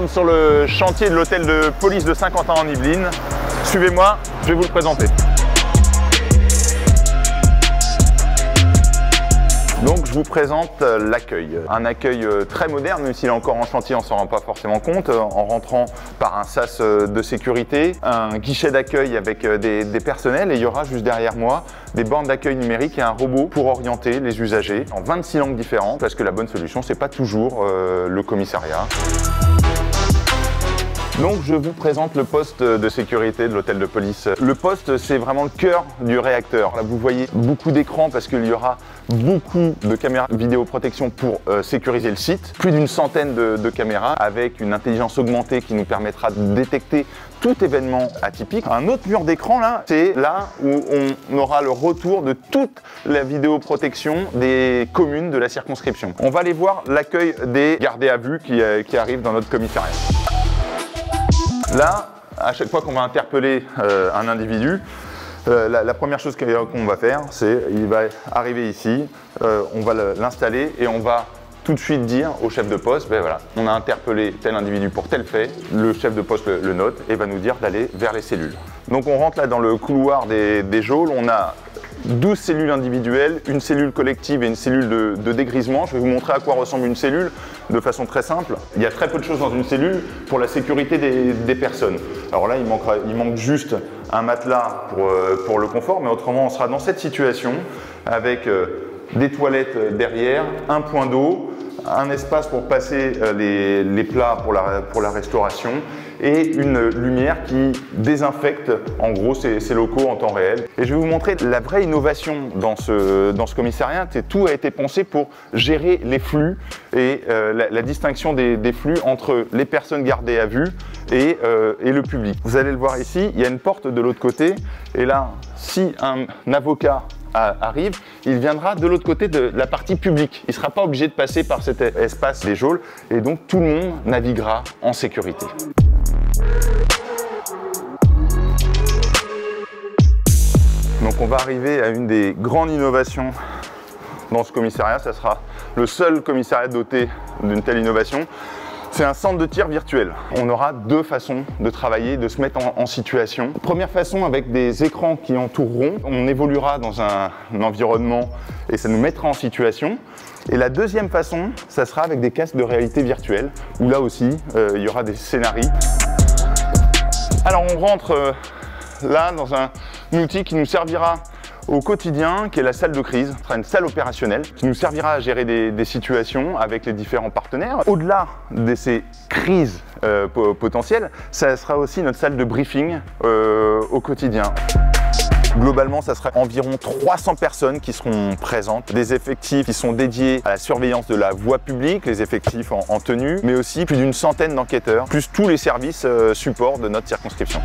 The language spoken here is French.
sommes sur le chantier de l'hôtel de police de Saint-Quentin en Yvelines. Suivez-moi, je vais vous le présenter. Donc je vous présente l'accueil. Un accueil très moderne, même s'il est encore en chantier, on ne s'en rend pas forcément compte, en rentrant par un sas de sécurité, un guichet d'accueil avec des personnels, et il y aura juste derrière moi des bornes d'accueil numériques et un robot pour orienter les usagers en 26 langues différentes, parce que la bonne solution, c'est pas toujours le commissariat. Donc je vous présente le poste de sécurité de l'hôtel de police. Le poste, c'est vraiment le cœur du réacteur. Là vous voyez beaucoup d'écrans parce qu'il y aura beaucoup de caméras vidéoprotection pour sécuriser le site. Plus d'une centaine de caméras avec une intelligence augmentée qui nous permettra de détecter tout événement atypique. Un autre mur d'écran là, c'est là où on aura le retour de toute la vidéoprotection des communes de la circonscription. On va aller voir l'accueil des gardés à vue qui arrivent dans notre commissariat. Là, à chaque fois qu'on va interpeller un individu, la première chose qu'on va faire, c'est qu'il va arriver ici, on va l'installer et on va tout de suite dire au chef de poste, ben voilà, on a interpellé tel individu pour tel fait, le chef de poste le note et va nous dire d'aller vers les cellules. Donc on rentre là dans le couloir des geôles, on a 12 cellules individuelles, une cellule collective et une cellule de dégrisement. Je vais vous montrer à quoi ressemble une cellule de façon très simple. Il y a très peu de choses dans une cellule pour la sécurité des personnes. Alors là, il manque juste un matelas pour le confort, mais autrement, on sera dans cette situation avec des toilettes derrière, un point d'eau, un espace pour passer les plats pour la restauration et une lumière qui désinfecte en gros ces locaux en temps réel. Et je vais vous montrer la vraie innovation dans ce commissariat. Tout a été pensé pour gérer les flux et la distinction des flux entre les personnes gardées à vue et le public. Vous allez le voir ici, il y a une porte de l'autre côté et là, si un avocat arrive, il viendra de l'autre côté de la partie publique. Il ne sera pas obligé de passer par cet espace des geôles et donc tout le monde naviguera en sécurité. Donc on va arriver à une des grandes innovations dans ce commissariat. Ça sera le seul commissariat doté d'une telle innovation. C'est un centre de tir virtuel. On aura deux façons de travailler, de se mettre en situation. Première façon avec des écrans qui entoureront. On évoluera dans un environnement et ça nous mettra en situation. Et la deuxième façon, ça sera avec des casques de réalité virtuelle, où là aussi, il y aura des scénarios. Alors on rentre là dans un outil qui nous servira au quotidien, qui est la salle de crise. Ce sera une salle opérationnelle qui nous servira à gérer des situations avec les différents partenaires. Au-delà de ces crises potentielles, ça sera aussi notre salle de briefing au quotidien. Globalement, ça sera environ 300 personnes qui seront présentes, des effectifs qui sont dédiés à la surveillance de la voie publique, les effectifs en tenue, mais aussi plus d'une centaine d'enquêteurs, plus tous les services support de notre circonscription.